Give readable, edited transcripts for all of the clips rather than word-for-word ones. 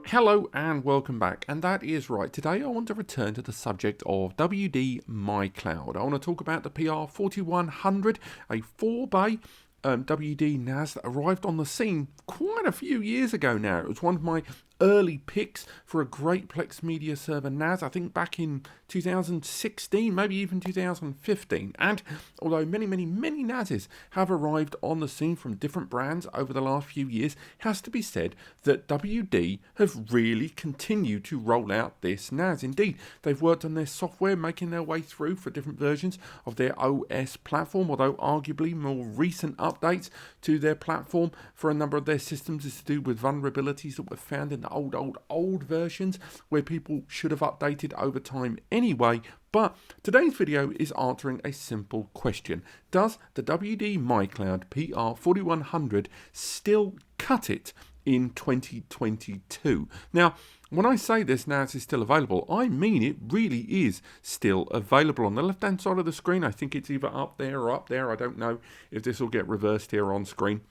Hello and welcome back, and that is right. Today I want to return to the subject of WD My Cloud. I want to talk about the PR4100, a 4-bay WD NAS that arrived on the scene quite a few years ago now. It was one of my early picks for a great Plex media server NAS, I think back in 2016, maybe even 2015. And although many NASes have arrived on the scene from different brands over the last few years, it has to be said that WD have really continued to roll out this NAS. Indeed, they've worked on their software, making their way through for different versions of their OS platform, although arguably more recent updates to their platform for a number of their systems is to do with vulnerabilities that were found in the old versions where people should have updated over time anyway. But today's video is answering a simple question. Does the WD My Cloud PR4100 still cut it in 2022? Now, when I say this NAS is still available, I mean it really is still available. On the left-hand side of the screen, I think it's either up there or up there. I don't know if this will get reversed here on screen.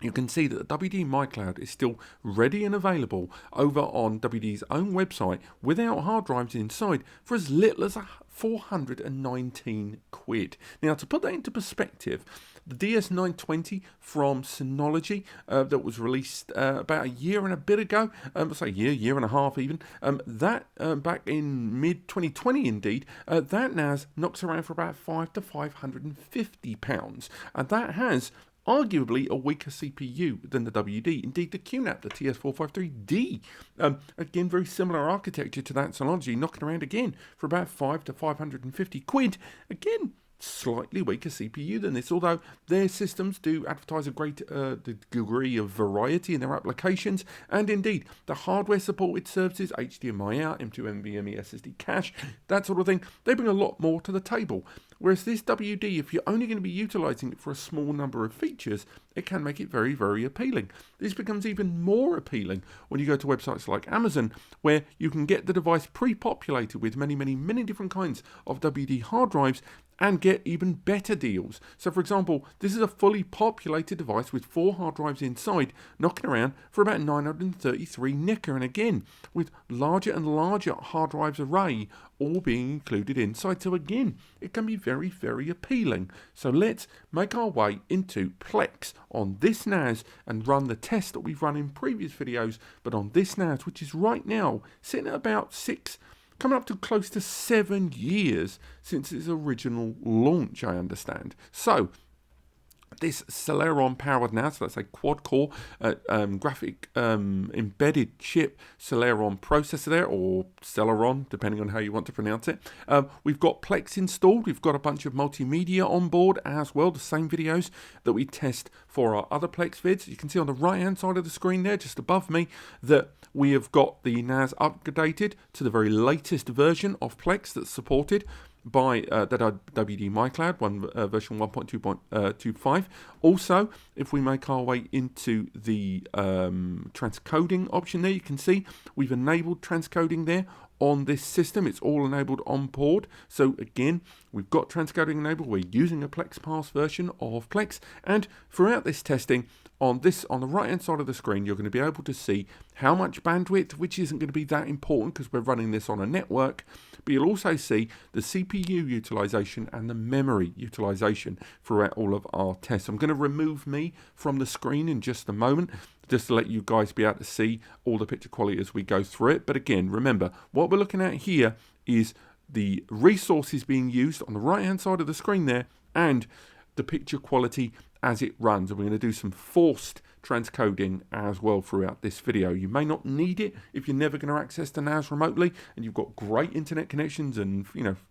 You can see that the WD My Cloud is still ready and available over on WD's own website without hard drives inside for as little as 419 quid. Now, to put that into perspective, the DS920 from Synology that was released about a year and a bit ago, year and a half even, back in mid-2020 indeed, that NAS knocks around for about £500 to £550, and that has arguably a weaker CPU than the WD. Indeed, the QNAP, the TS453D, again, very similar architecture to that Synology, knocking around again for about 500 to 550 quid. Again, slightly weaker CPU than this, although their systems do advertise a great degree of variety in their applications, and indeed the hardware supported services, HDMI out, M2 NVMe SSD cache, that sort of thing, they bring a lot more to the table. Whereas this WD, if you're only going to be utilizing it for a small number of features, it can make it very appealing. This becomes even more appealing when you go to websites like Amazon, where you can get the device pre-populated with many different kinds of WD hard drives and get even better deals. So for example, this is a fully populated device with 4 hard drives inside, knocking around for about 933 nicker, and again, with larger and larger hard drives array all being included inside. So again, it can be very appealing. So let's make our way into Plex on this NAS and run the test that we've run in previous videos, but on this NAS, which is right now sitting at about 6, coming up to close to 7 years since its original launch, I understand. So this Celeron powered NAS, that's a quad-core graphic embedded chip Celeron processor there, or Celeron, depending on how you want to pronounce it. We've got Plex installed. We've got a bunch of multimedia on board as well, the same videos that we test for our other Plex vids. You can see on the right-hand side of the screen there, just above me, that we have got the NAS updated to the very latest version of Plex that's supported by WD My Cloud, version 1.2.25. Also, if we make our way into the transcoding option there, you can see we've enabled transcoding there on this system. It's all enabled on board. So again, we've got transcoding enabled. We're using a Plex Pass version of Plex, and throughout this testing, on the right hand side of the screen, you're going to be able to see how much bandwidth, which isn't going to be that important because we're running this on a network, but you'll also see the CPU utilization and the memory utilization throughout all of our tests. I'm going to remove me from the screen in just a moment, just to let you guys be able to see all the picture quality as we go through it. But again, remember, what we're looking at here is the resources being used on the right hand side of the screen there, and the picture quality as it runs. And we're going to do some forced transcoding as well throughout this video. You may not need it if you're never going to access the NAS remotely and you've got great internet connections and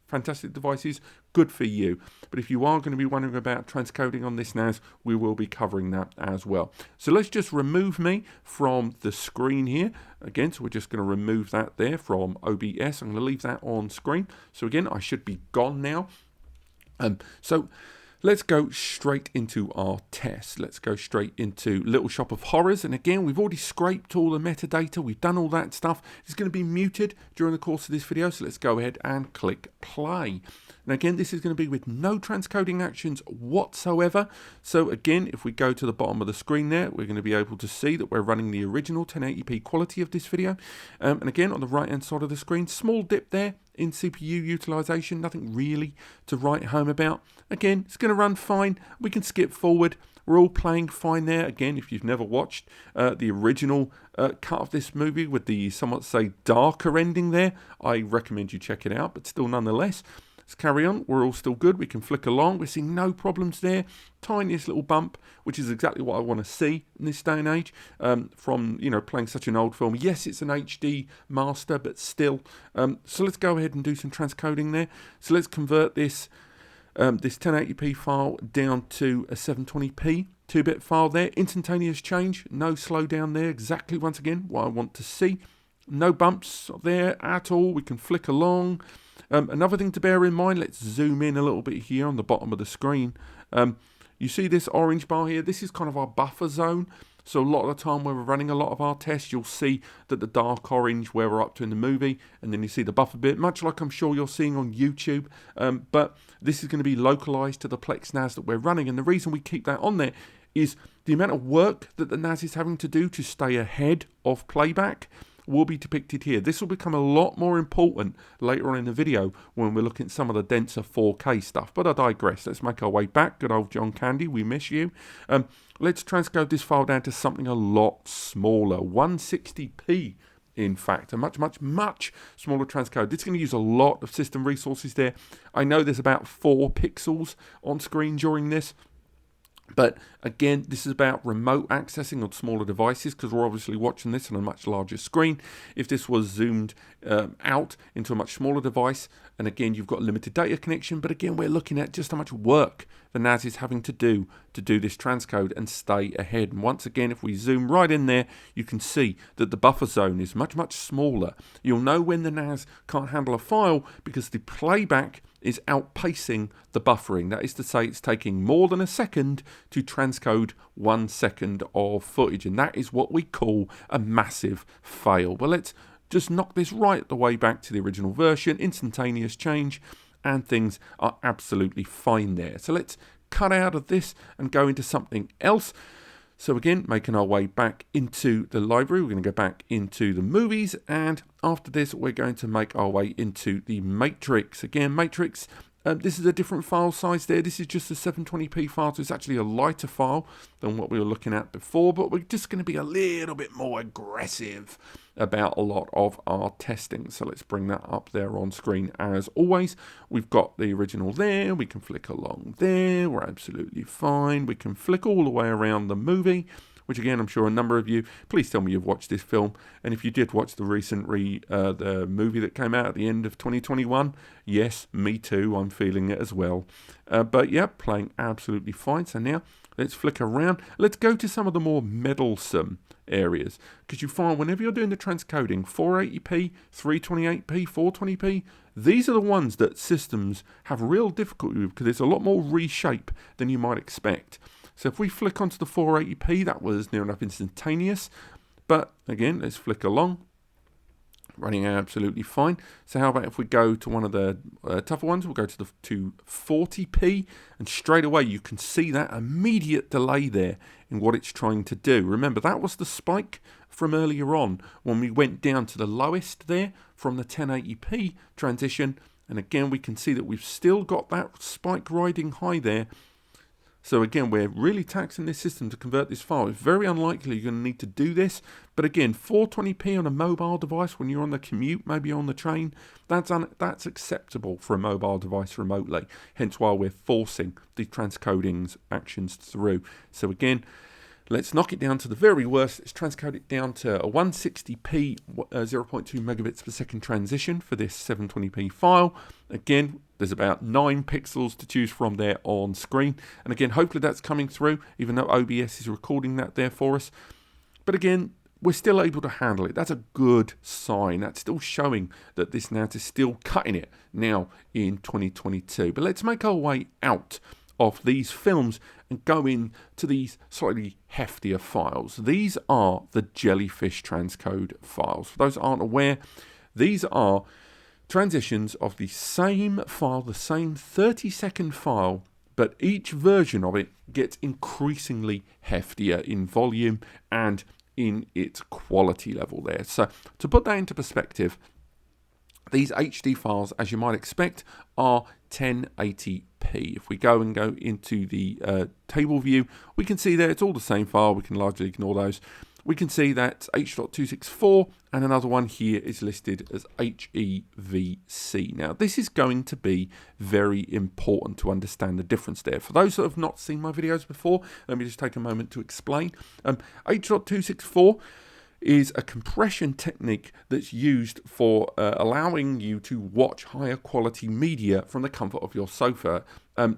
fantastic devices, good for you. But if you are going to be wondering about transcoding on this NAS, we will be covering that as well. So let's just remove me from the screen here. Again, so we're just going to remove that there from OBS. I'm going to leave that on screen. So again, I should be gone now. So Let's go straight into our test. Let's go straight into Little Shop of Horrors. And again, we've already scraped all the metadata. We've done all that stuff. It's going to be muted during the course of this video. So let's go ahead and click play. And again, this is going to be with no transcoding actions whatsoever. So again, if we go to the bottom of the screen there, we're going to be able to see that we're running the original 1080p quality of this video. And again, on the right hand side of the screen, small dip there in CPU utilization, nothing really to write home about. Again, it's going to run fine. We can skip forward. We're all playing fine there. Again, if you've never watched the original cut of this movie with the somewhat say darker ending there, I recommend you check it out, but still nonetheless. Let's carry on. We're all still good. We can flick along. We're seeing no problems there. Tiniest little bump, which is exactly what I want to see in this day and age from, playing such an old film. Yes, it's an HD master, but still. So let's go ahead and do some transcoding there. So let's convert this 1080p file down to a 720p 2-bit file there. Instantaneous change. No slowdown there. Exactly, once again, what I want to see. No bumps there at all. We can flick along. Another thing to bear in mind, let's zoom in a little bit here on the bottom of the screen. You see this orange bar here? This is kind of our buffer zone. So a lot of the time when we're running a lot of our tests, you'll see that the dark orange where we're up to in the movie, and then you see the buffer bit, much like I'm sure you're seeing on YouTube. But this is going to be localized to the Plex NAS that we're running. And the reason we keep that on there is the amount of work that the NAS is having to do to stay ahead of playback will be depicted here. This will become a lot more important later on in the video when we're looking at some of the denser 4K stuff. But I digress. Let's make our way back. Good old John Candy, we miss you. Let's transcode this file down to something a lot smaller. 160p, in fact. A much smaller transcode. This is going to use a lot of system resources there. I know there's about 4 pixels on screen during this. But again, this is about remote accessing on smaller devices because we're obviously watching this on a much larger screen. If this was zoomed out into a much smaller device, and again, you've got limited data connection, but again, we're looking at just how much work the NAS is having to do this transcode and stay ahead. And once again, if we zoom right in there, you can see that the buffer zone is much smaller. You'll know when the NAS can't handle a file because the playback is outpacing the buffering. That is to say, it's taking more than a second to transcode 1 second of footage, and that is what we call a massive fail. But let's just knock this right the way back to the original version, instantaneous change, and things are absolutely fine there. So let's cut out of this and go into something else. So again, making our way back into the library, we're going to go back into the movies, and after this, we're going to make our way into the Matrix. Again, Matrix, this is a different file size there. This is just a 720p file, so it's actually a lighter file than what we were looking at before, but we're just going to be a little bit more aggressive about a lot of our testing. So let's bring that up there on screen as always. We've got the original there. We can flick along there. We're absolutely fine. We can flick all the way around the movie, which again, I'm sure a number of you, please tell me you've watched this film. And if you did watch the recent the movie that came out at the end of 2021, yes, me too, I'm feeling it as well. But yeah, playing absolutely fine. So now let's flick around. Let's go to some of the more meddlesome areas, because you find whenever you're doing the transcoding, 480p, 328p, 420p, these are the ones that systems have real difficulty with because it's a lot more reshape than you might expect. So if we flick onto the 480p, that was near enough instantaneous. But again, let's flick along. Running absolutely fine. So how about if we go to one of the tougher ones, we'll go to 40p, and straight away you can see that immediate delay there in what it's trying to do. Remember, that was the spike from earlier on when we went down to the lowest there from the 1080p transition. And again, we can see that we've still got that spike riding high there. So again, we're really taxing this system to convert this file. It's very unlikely you're going to need to do this. But again, 420p on a mobile device when you're on the commute, maybe on the train, that's acceptable for a mobile device remotely. Hence why we're forcing the transcoding actions through. So again, let's knock it down to the very worst. Let's transcode it down to a 160p 0.2 megabits per second transition for this 720p file. Again, there's about 9 pixels to choose from there on screen. And again, hopefully that's coming through, even though OBS is recording that there for us. But again, we're still able to handle it. That's a good sign. That's still showing that this NAS is still cutting it now in 2022. But let's make our way out of these films and go into these slightly heftier files. These are the Jellyfish transcode files. For those that aren't aware, these are transitions of the same file, the same 30-second file, but each version of it gets increasingly heftier in volume and in its quality level there. So to put that into perspective, these HD files, as you might expect, are 1080p. If we go into the table view, we can see there it's all the same file. We can largely ignore those. We can see that H.264 and another one here is listed as HEVC. Now, this is going to be very important to understand the difference there. For those that have not seen my videos before, let me just take a moment to explain. H.264 is a compression technique that's used for allowing you to watch higher quality media from the comfort of your sofa.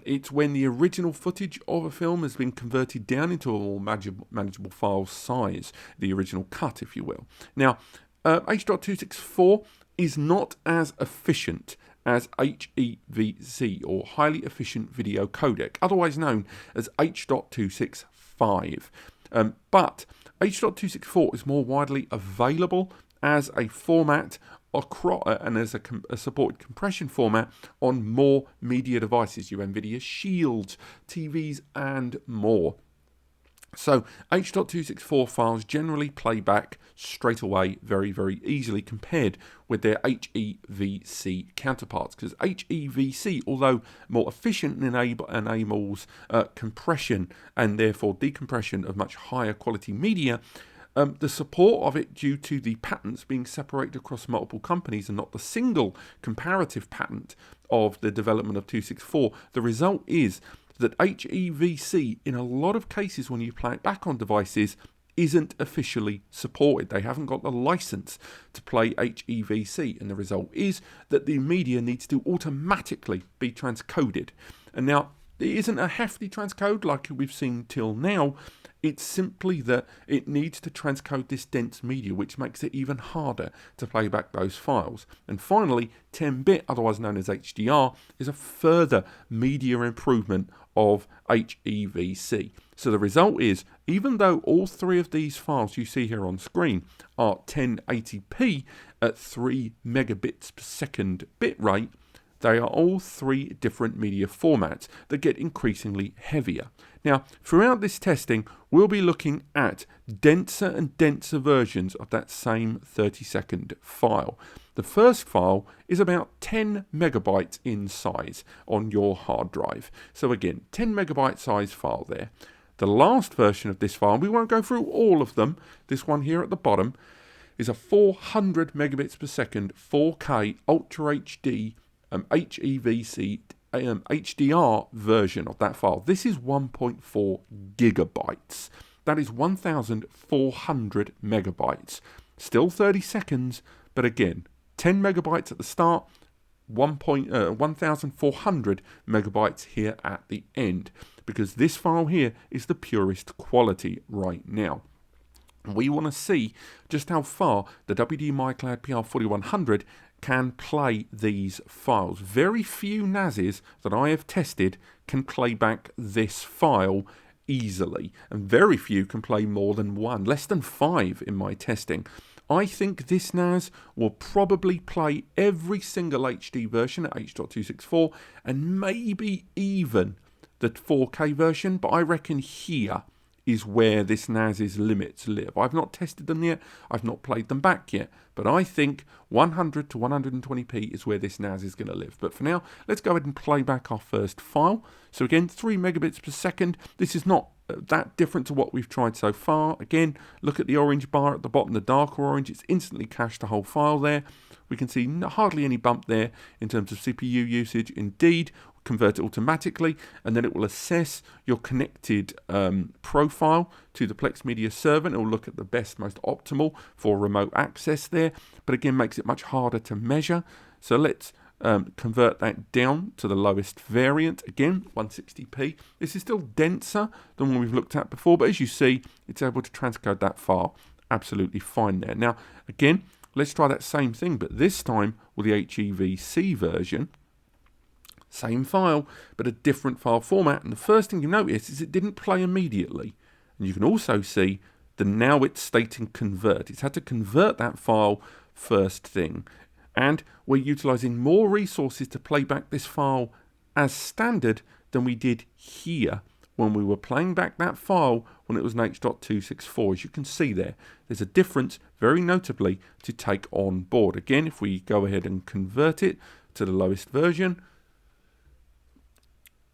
It's when the original footage of a film has been converted down into a more manageable file size, the original cut, if you will. Now, H.264 is not as efficient as HEVC, or highly efficient video codec, otherwise known as H.265. But H.264 is more widely available as a format and as a supported compression format on more media devices, your NVIDIA Shields, TVs, and more. So H.264 files generally play back straight away very, very easily compared with their HEVC counterparts, because HEVC, although more efficient, enables compression and therefore decompression of much higher quality media. The support of it, due to the patents being separated across multiple companies and not the single comparative patent of the development of 264, the result is that HEVC, in a lot of cases when you play it back on devices, isn't officially supported. They haven't got the license to play HEVC, and the result is that the media needs to automatically be transcoded. And now, it isn't a hefty transcode like we've seen till now. It's simply that it needs to transcode this dense media, which makes it even harder to play back those files. And finally, 10-bit, otherwise known as HDR, is a further media improvement of HEVC. So the result is, even though all three of these files you see here on screen are 1080p at 3 megabits per second bit rate, they are all three different media formats that get increasingly heavier. Now, throughout this testing, we'll be looking at denser and denser versions of that same 30-second file. The first file is about 10 megabytes in size on your hard drive. So again, 10 megabyte size file there. The last version of this file, we won't go through all of them, this one here at the bottom, is a 400 megabits per second 4K Ultra HD HEVC HDR version of that file. This is 1.4 gigabytes. That is 1,400 megabytes. Still 30 seconds, but again, 10 megabytes at the start, 1,400 megabytes here at the end, because this file here is the purest quality right now. We want to see just how far the WD My Cloud PR4100 can play these files. Very few NASes that I have tested can play back this file easily, and very few can play more than one, less than 5 in my testing. I think this NAS will probably play every single HD version at H.264 and maybe even the 4K version, but I reckon here is where this NAS's limits live. I've not tested them yet, I've not played them back yet, but I think 100 to 120p is where this NAS is going to live. But for now, let's go ahead and play back our first file. So again, 3 megabits per second. This is not that different to what we've tried so far. Again, look at the orange bar at the bottom, the darker orange. It's instantly cached the whole file there. We can see hardly any bump there in terms of CPU usage. Indeed, convert it automatically, and then it will assess your connected profile to the Plex media server, and it will look at the best, most optimal for remote access there, but again makes it much harder to measure. So let's convert that down to the lowest variant, again 160p. This is still denser than what we've looked at before, but as you see, it's able to transcode that file absolutely fine there. Now again, let's try that same thing, but this time with the HEVC version. Same file, but a different file format. And the first thing you notice is it didn't play immediately. And you can also see that now it's stating convert. It's had to convert that file first thing. And we're utilizing more resources to play back this file as standard than we did here when we were playing back that file when it was an H.264. As you can see there, there's a difference very notably to take on board. Again, if we go ahead and convert it to the lowest version,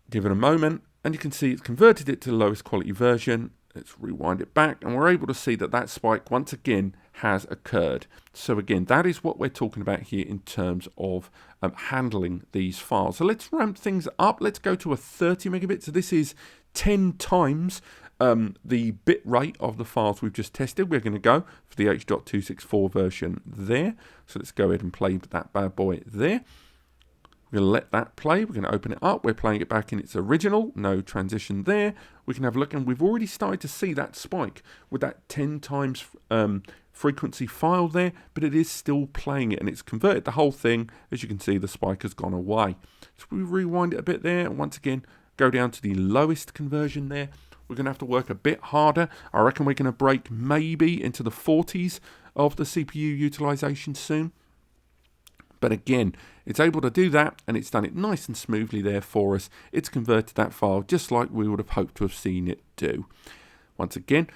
give it a moment, and you can see it's converted it to the lowest quality version. Let's rewind it back, and we're able to see that that spike once again has occurred. So again, that is what we're talking about here in terms of handling these files. So let's ramp things up. Let's go to a 30 megabit. So this is 10 times the bit rate of the files we've just tested. We're going to go for the H.264 version there. So let's go ahead and play that bad boy there. We're going to let that play. We're going to open it up. We're playing it back in its original. No transition there. We can have a look, and we've already started to see that spike with that 10 times frequency file there, but it is still playing it, and it's converted the whole thing. As you can see, the spike has gone away. So we rewind it a bit there, and once again, go down to the lowest conversion there. We're going to have to work a bit harder. I reckon we're going to break maybe into the 40s of the CPU utilization soon. But again, it's able to do that, and it's done it nice and smoothly there for us. It's converted that file just like we would have hoped to have seen it do. Once again,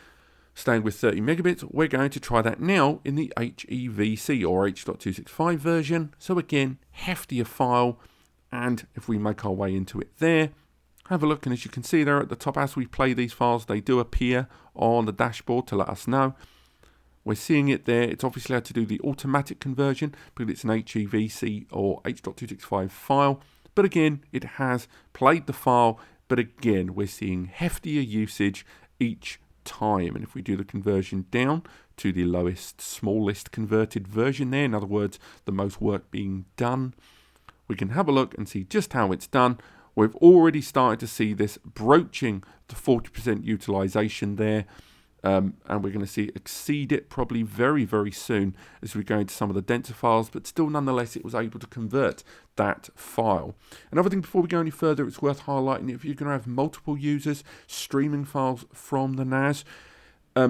staying with 30 megabits, we're going to try that now in the HEVC or H.265 version. So again, heftier file, and if we make our way into it there, have a look, and as you can see there at the top, as we play these files, they do appear on the dashboard to let us know. We're seeing it there. It's obviously had to do the automatic conversion because it's an HEVC or H.265 file. But again, it has played the file. But again, we're seeing heftier usage each time. And if we do the conversion down to the lowest, smallest converted version there, in other words, the most work being done, we can have a look and see just how it's done. We've already started to see this broaching the 40% utilization there. And we're going to see it exceed it probably very, very soon as we go into some of the denser files, but still nonetheless it was able to convert that file. Another thing before we go any further, it's worth highlighting, if you're going to have multiple users streaming files from the NAS,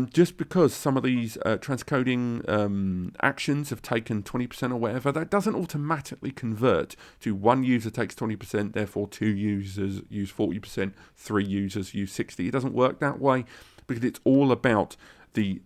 just because some of these transcoding actions have taken 20% or whatever, that doesn't automatically convert to one user takes 20%, therefore 2 users use 40%, 3 users use 60%. It doesn't work that way, because it's all about the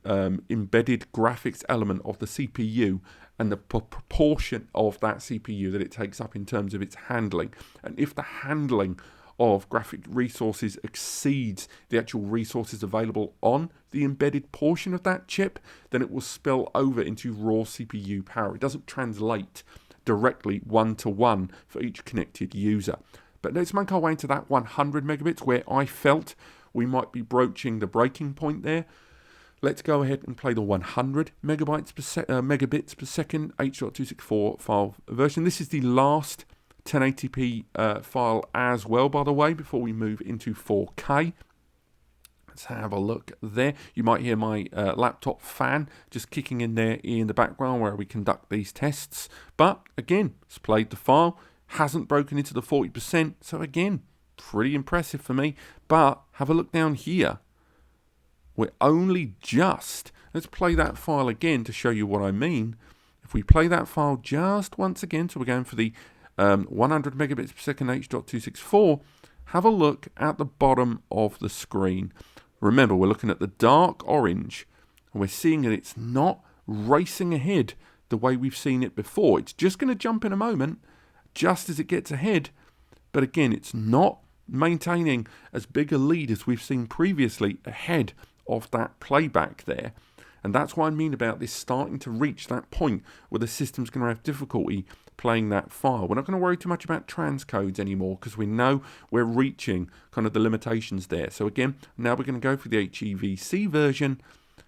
embedded graphics element of the CPU and the proportion of that CPU that it takes up in terms of its handling. And if the handling of graphic resources exceeds the actual resources available on the embedded portion of that chip, then it will spill over into raw CPU power. It doesn't translate directly one-to-one for each connected user. But let's make our way into that 100 megabits where I felt we might be broaching the breaking point there. Let's go ahead and play the 100 megabits per second H.264 file version. This is the last 1080p file as well, by the way, before we move into 4K. Let's have a look there. You might hear my laptop fan just kicking in there in the background where we conduct these tests. But again, it's played the file, hasn't broken into the 40%. So again, pretty impressive for me. But have a look down here. We're only just, let's play that file again to show you what I mean. If we play that file just once again, so we're going for the 100 megabits per second H.264, have a look at the bottom of the screen. Remember, we're looking at the dark orange, and we're seeing that it's not racing ahead the way we've seen it before. It's just going to jump in a moment, just as it gets ahead. But again, it's not maintaining as big a lead as we've seen previously ahead of that playback there. And that's what I mean about this starting to reach that point where the system's going to have difficulty playing that file. We're not going to worry too much about transcodes anymore because we know we're reaching kind of the limitations there. So again, now we're going to go for the HEVC version.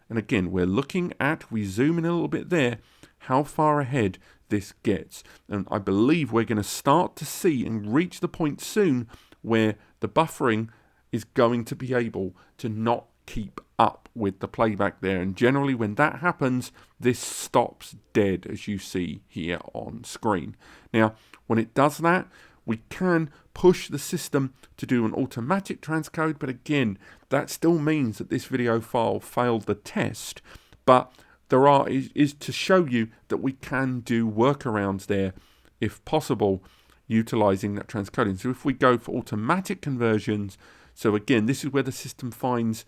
And again, we're looking at, we zoom in a little bit there, how far ahead this gets. And I believe we're going to start to see and reach the point soon where the buffering is going to be able to not keep up with the playback there. And generally when that happens, this stops dead, as you see here on screen. Now, when it does that, we can push the system to do an automatic transcode, but again, that still means that this video file failed the test. But there is to show you that we can do workarounds there, if possible, utilizing that transcoding. So if we go for automatic conversions, so again, this is where the system finds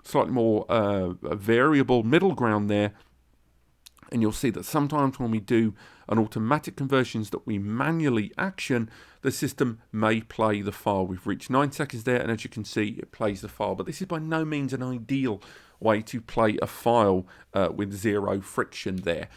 slightly more a variable middle ground there. And you'll see that sometimes when we do an automatic conversions that we manually action, the system may play the file. We've reached 9 seconds there, and as you can see, it plays the file. But this is by no means an ideal way to play a file with zero friction there.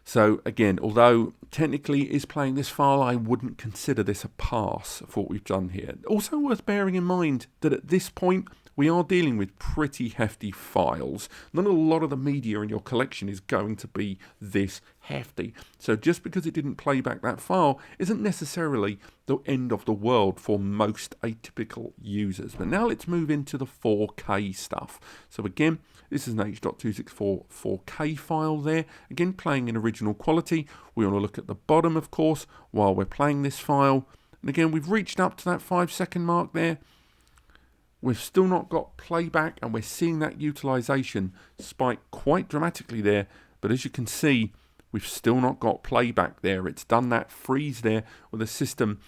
So again, although technically it is playing this file, I wouldn't consider this a pass for what we've done here. Also worth bearing in mind that at this point, we are dealing with pretty hefty files. Not a lot of the media in your collection is going to be this hefty. So just because it didn't play back that file isn't necessarily the end of the world for most atypical users. But now let's move into the 4K stuff. So again, this is an H.264 4K file there. Again, playing in original quality. We want to look at the bottom, of course, while we're playing this file. And again, we've reached up to that 5-second mark there. We've still not got playback, and we're seeing that utilization spike quite dramatically there. But as you can see, we've still not got playback there. It's done that freeze there where the system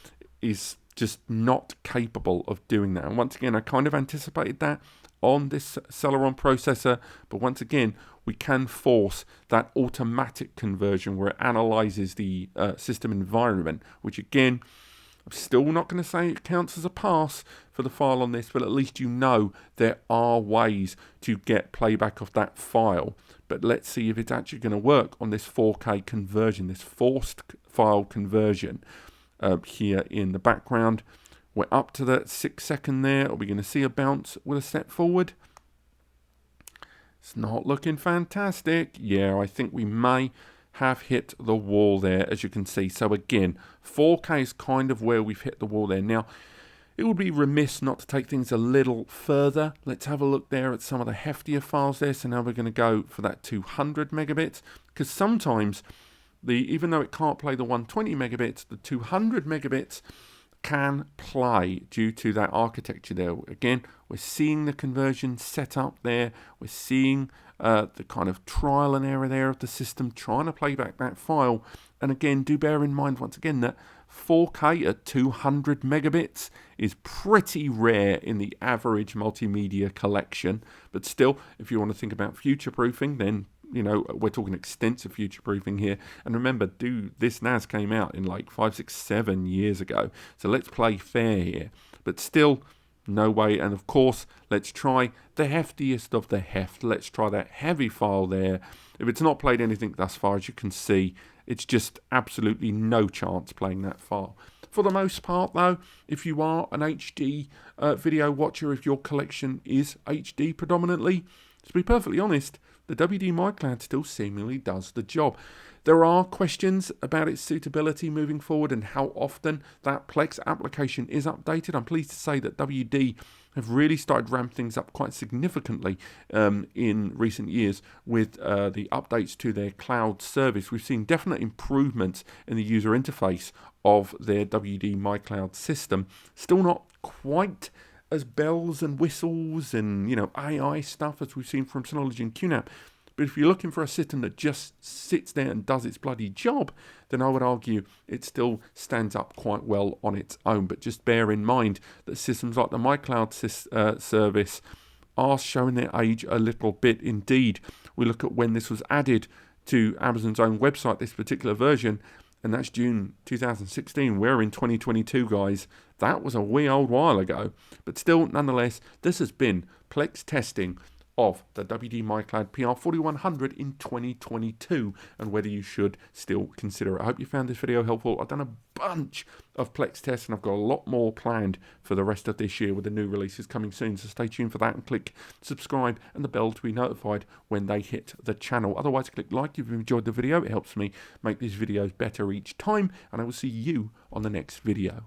is just not capable of doing that. And once again, I kind of anticipated that on this Celeron processor. But once again, we can force that automatic conversion where it analyzes the system environment, which again, I'm still not going to say it counts as a pass for the file on this, but at least you know there are ways to get playback of that file. But let's see if it's actually going to work on this 4K conversion, this forced file conversion here in the background. We're up to that 6 second there. Are we going to see a bounce with a step forward? It's not looking fantastic. Yeah, I think we may have hit the wall there, as you can see. So again, 4K is kind of where we've hit the wall there. Now, it would be remiss not to take things a little further. Let's have a look there at some of the heftier files there. So now we're going to go for that 200 megabits, because sometimes, even though it can't play the 120 megabits, the 200 megabits can play due to that architecture there. Again, we're seeing the conversion set up there. We're seeing the kind of trial and error there of the system trying to play back that file. And again, do bear in mind once again that 4K at 200 megabits is pretty rare in the average multimedia collection. But still, if you want to think about future-proofing, then you know, we're talking extensive future-proofing here. And remember, this NAS came out in like 5, 6, 7 years ago. So let's play fair here. But still, no way. And of course, let's try the heftiest of the heft. Let's try that heavy file there. If it's not played anything thus far, as you can see, it's just absolutely no chance playing that file. For the most part, though, if you are an HD video watcher, if your collection is HD predominantly, to be perfectly honest, the WD My Cloud still seemingly does the job. There are questions about its suitability moving forward and how often that Plex application is updated. I'm pleased to say that WD have really started ramping things up quite significantly in recent years with the updates to their cloud service. We've seen definite improvements in the user interface of their WD My Cloud system. Still not quite as bells and whistles and, you know, AI stuff as we've seen from Synology and QNAP. But if you're looking for a system that just sits there and does its bloody job, then I would argue it still stands up quite well on its own. But just bear in mind that systems like the My Cloud service are showing their age a little bit indeed. We look at when this was added to Amazon's own website, this particular version, and that's June 2016. We're in 2022, guys. That was a wee old while ago. But still, nonetheless, this has been Plex testing of the WD My Cloud PR4100 in 2022 and whether you should still consider it. I hope you found this video helpful. I've done a bunch of Plex tests and I've got a lot more planned for the rest of this year with the new releases coming soon. So stay tuned for that and click subscribe and the bell to be notified when they hit the channel. Otherwise, click like if you've enjoyed the video. It helps me make these videos better each time, and I will see you on the next video.